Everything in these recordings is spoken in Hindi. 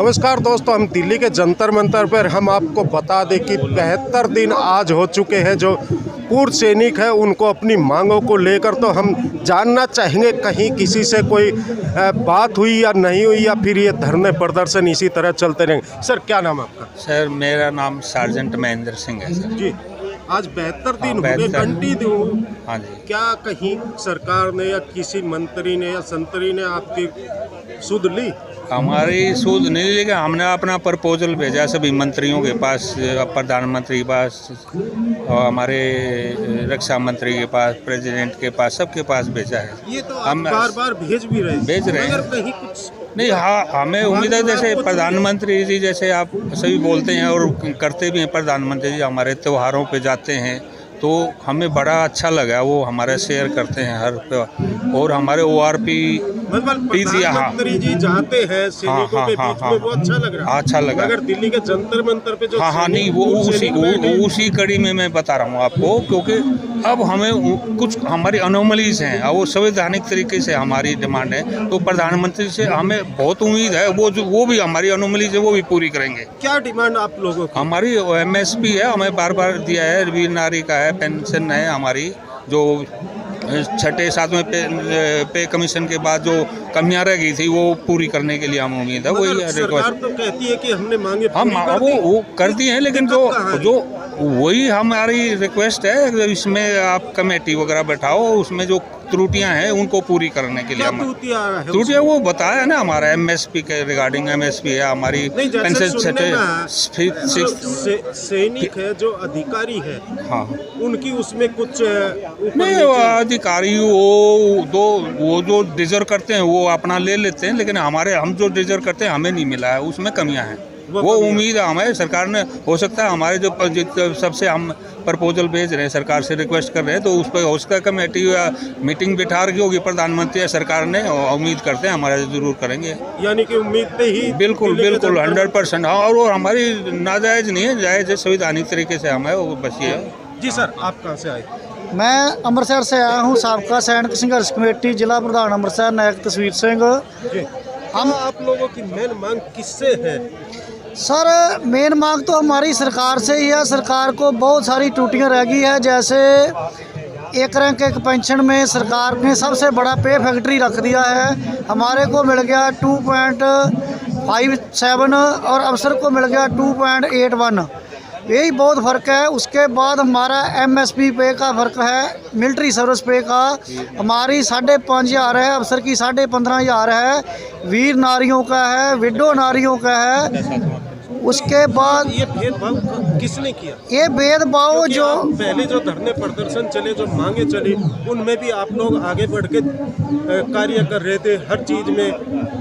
नमस्कार दोस्तों, हम दिल्ली के जंतर मंतर पर हम आपको बता दें कि 72 दिन आज हो चुके हैं। जो पूर्व सैनिक है उनको अपनी मांगों को लेकर तो हम जानना चाहेंगे कहीं किसी से कोई बात हुई या नहीं हुई, या फिर ये धरने प्रदर्शन इसी तरह चलते रहेंगे। सर क्या नाम है आपका? सर मेरा नाम सार्जेंट महेंद्र सिंह है सर जी। आज 72 दिन हो गए कंटिन्यू। हाँ जी। क्या कहीं सरकार ने या किसी मंत्री ने या संतरी ने आपकी सुध ली? हमारी सूद नहीं, लेकिन हमने अपना प्रपोजल भेजा सभी मंत्रियों के पास, प्रधानमंत्री के पास और हमारे रक्षा मंत्री के पास, प्रेसिडेंट के पास, सबके पास भेजा है। ये तो हम बार बार भेज रहे हैं, मगर कहीं कुछ नहीं। हाँ, हमें उम्मीद है जैसे प्रधानमंत्री जी जैसे आप सभी बोलते हैं और करते भी हैं, प्रधानमंत्री जी हमारे त्योहारों पे जाते हैं तो हमें बड़ा अच्छा लगा, वो हमारा शेयर करते हैं हर पे। और हमारे ORP प्रधानमंत्री जी जाते हैं सैनिकों के बीच में, वो अच्छा लग रहा है। अच्छा लगा। अगर दिल्ली के जंतर मंतर पे जो नहीं, वो उसी कड़ी में मैं बता रहा हूँ आपको, क्योंकि अब हमें कुछ हमारी अनोमलीज हैं और वो संवैधानिक तरीके से हमारी डिमांड है, तो प्रधानमंत्री से हमें बहुत उम्मीद है वो भी हमारी अनोमलीज है वो भी पूरी करेंगे। क्या डिमांड आप लोगों की? हमारी MSP है, हमें बार बार दिया है, वीर नारी का है, पेंशन है हमारी, जो 6ठे 7वें पे कमीशन के बाद जो कमियां रह गई थी वो पूरी करने के लिए हम उम्मीद है। वही सरकार तो कहती है कि हमने मांगे हम वो कर दिए हैं, लेकिन जो वही हमारी रिक्वेस्ट है, इसमें आप कमेटी वगैरह बैठाओ, उसमें जो त्रुटियां हैं उनको पूरी करने के लिए। त्रुटियां वो बताया है ना, हमारा MSP के रिगार्डिंग MSP है हमारी, पेंशन सैनिक है जो अधिकारी है, हाँ उनकी उसमें कुछ नहीं, अधिकारी वो जो डिजर्व करते हैं वो अपना ले लेते हैं, लेकिन हम जो डिजर्व करते हैं हमें नहीं मिला है, उसमें कमियां हैं। वो उम्मीद है हमें सरकार ने, हो सकता है हमारे जो सबसे हम प्रपोजल भेज रहे हैं, सरकार से रिक्वेस्ट कर रहे हैं, तो उस पर उसका कमेटी या मीटिंग बिठा रखी होगी प्रधानमंत्री या सरकार ने, और उम्मीद करते हैं हमारे जरूर करेंगे। यानी कि उम्मीद पे ही बिल्कुल 100%। और वो हमारी नाजायज नहीं है, जायज है, संवैधानिक तरीके से हमें वो बस ये है। जी सर, आप कहाँ से आए? मैं अमृतसर से आया हूँ, साबका सैनिक संघर्ष कमेटी जिला प्रधान अमृतसर नायक तस्वीर सिंह। हम आप लोगों की मेन मांग किससे है? सर मेन मांग तो हमारी सरकार से ही है। सरकार को बहुत सारी त्रुटियां रह गई है, जैसे एक रैंक एक पेंशन में सरकार ने सबसे बड़ा पे फैक्ट्री रख दिया है। हमारे को मिल गया 2.57 और अफसर को मिल गया 2.81, यही बहुत फ़र्क है। उसके बाद हमारा MSP पे का फ़र्क है, मिलिट्री सर्विस पे का हमारी 5,500 है, अफसर की 15,500 है, वीर नारियों का है, विडो नारियों का है। उसके बाद ये भेदभाव किसने किया? ये भेदभाव जो पहले जो धरने प्रदर्शन चले, जो मांगे चली, उनमें भी आप लोग आगे बढ़ के कार्य कर रहे थे हर चीज़ में,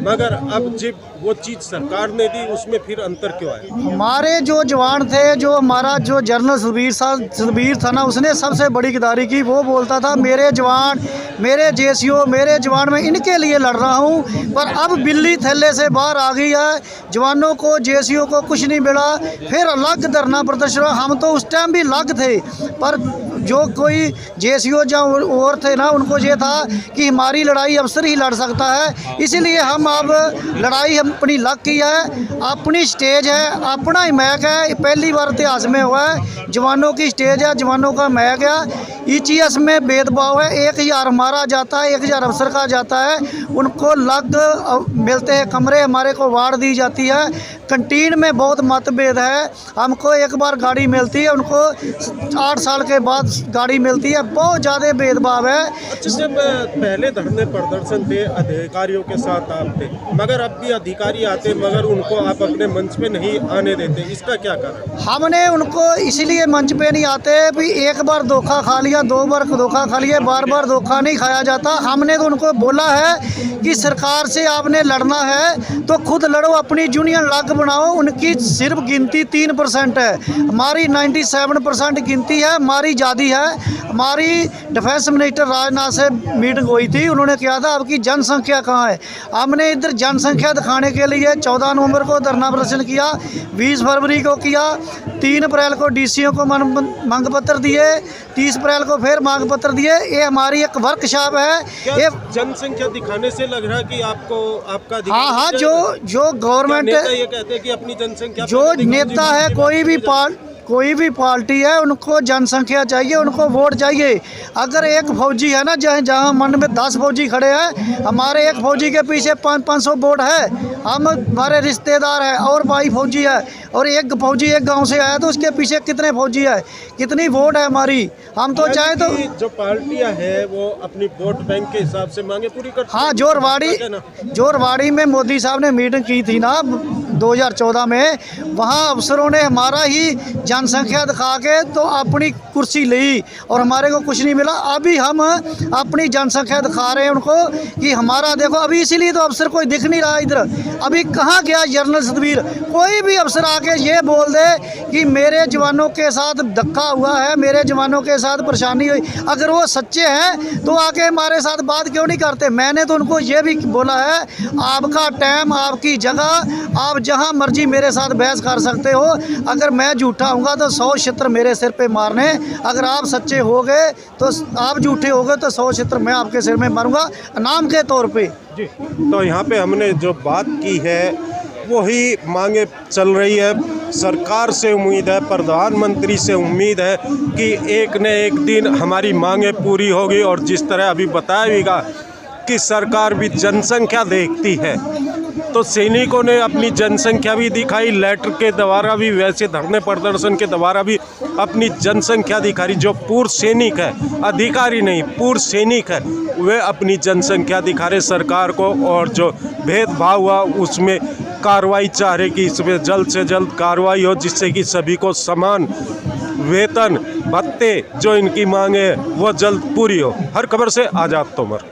मगर अब जब वो चीज़ सरकार ने दी उसमें फिर अंतर क्यों आया? हमारे जो जवान थे, जो हमारा जो जनरल सुखबीर था ना, उसने सबसे बड़ी गद्दारी की। वो बोलता था मेरे जवान, मेरे JCO, मेरे जवान, मैं इनके लिए लड़ रहा हूँ। पर अब बिल्ली थैले से बाहर आ गई है, जवानों को JCO को कुछ नहीं मिला, फिर अलग धरना प्रदर्शन। हम तो उस टाइम भी अलग थे, पर जो कोई JCO जहाँ और थे ना, उनको ये था कि हमारी लड़ाई अफसर ही लड़ सकता है, इसीलिए हम अब लड़ाई हम अपनी लग की है, अपनी स्टेज है, अपना ही मैक है। पहली बार इतिहास में हुआ है, जवानों की स्टेज है, जवानों का मैक है। ECS में भेदभाव है, 1,000 हमारा जाता है, 1,000 अफसर का जाता है, उनको लग मिलते हैं कमरे, हमारे को वार्ड दी जाती है। कंटीन में बहुत मतभेद है, हमको एक बार गाड़ी मिलती है, उनको 8 साल के बाद गाड़ी मिलती है, बहुत ज़्यादा भेदभाव है। अच्छा, जब पहले धरने प्रदर्शन थे अधिकारियों के साथ आप थे, मगर अब भी अधिकारी आते मगर उनको आप अपने मंच पे नहीं आने देते, इसका क्या कारण? हमने उनको इसीलिए मंच पे नहीं आते भी एक बार धोखा खा लिया, 2 बार धोखा खा लिया, बार बार धोखा नहीं खाया जाता। हमने तो उनको बोला है कि सरकार से आपने लड़ना है तो खुद लड़ो, अपनी यूनियन लग बनाओ। उनकी सिर्फ गिनती 3% है, हमारी 97% गिनती है, हमारी ज़्यादा है। हमारी डिफेंस मिनिस्टर राजनाथ से मीटिंग हुई थी, उन्होंने कहा था आपकी जनसंख्या कहाँ है। हमने इधर जनसंख्या दिखाने के लिए 14 नवंबर को धरना प्रदर्शन किया, 20 फरवरी को किया, 3 अप्रैल को DCO को मांग पत्र दिए, 30 अप्रैल को फिर मांग पत्र दिए। ये हमारी एक वर्कशॉप है। क्या ये जनसंख्या दिखाने से लग रहा है कि आपको आपका अधिकार हाँ हाँ, मिल जो जाएगा? जो क्या गवर्नमेंट नेता ये कहते हैं कि अपनी जनसंख्या जो पहले दिखाओ, नेता है, कोई भी पार्टी है, उनको जनसंख्या चाहिए, उनको वोट चाहिए। अगर एक फौजी है ना, जहाँ मन में 10 फौजी खड़े हैं, हमारे एक फौजी के पीछे 500 वोट है। हम हमारे रिश्तेदार हैं और भाई फौजी है, और एक फौजी एक गांव से आया तो उसके पीछे कितने फौजी है, कितनी वोट है हमारी। हम तो चाहे तो यानी कि जो पार्टियां हैं वो अपनी वोट बैंक के हिसाब से मांगे पूरी करती हाँ, हैं। जोरवाड़ी में मोदी साहब ने मीटिंग की थी ना 2014 में, वहाँ अफसरों ने हमारा ही जनसंख्या दिखा के तो अपनी कुर्सी ली और हमारे को कुछ नहीं मिला। अभी हम अपनी जनसंख्या दिखा रहे हैं उनको कि हमारा देखो। अभी इसीलिए तो अफसर कोई दिख नहीं रहा इधर। अभी कहाँ गया जनरल सतबीर? कोई भी अफसर आके ये बोल दे कि मेरे जवानों के साथ धक्का हुआ है, मेरे जवानों के साथ परेशानी हुई, अगर वो सच्चे हैं तो आके हमारे साथ बात क्यों नहीं करते? मैंने तो उनको ये भी बोला है, आपका टाइम, आपकी जगह, आप जहाँ मर्जी मेरे साथ बहस कर सकते हो। अगर मैं झूठा हूँगा तो 100 छित्र मेरे सिर पे मारने, अगर आप सच्चे हो गए तो आप झूठे हो गए तो 100 छित्र मैं आपके सिर में मारूंगा नाम के तौर पे। जी, तो यहाँ पे हमने जो बात की है वही मांगे चल रही है। सरकार से उम्मीद है, प्रधानमंत्री से उम्मीद है कि एक न एक दिन हमारी मांगे पूरी होगी। और जिस तरह अभी बताया गया कि सरकार भी जनसंख्या देखती है, तो सैनिकों ने अपनी जनसंख्या भी दिखाई, लेटर के द्वारा भी, वैसे धरने प्रदर्शन के द्वारा भी अपनी जनसंख्या दिखाई। जो पूर्व सैनिक है, अधिकारी नहीं, पूर्व सैनिक है, वे अपनी जनसंख्या दिखा रहे सरकार को। और जो भेदभाव हुआ उसमें कार्रवाई चाह रहे कि इसमें जल्द से जल्द कार्रवाई हो, जिससे कि सभी को समान वेतन, भत्ते, जो इनकी मांगे वो जल्द पूरी हो। हर खबर से आज़ाद तोमर।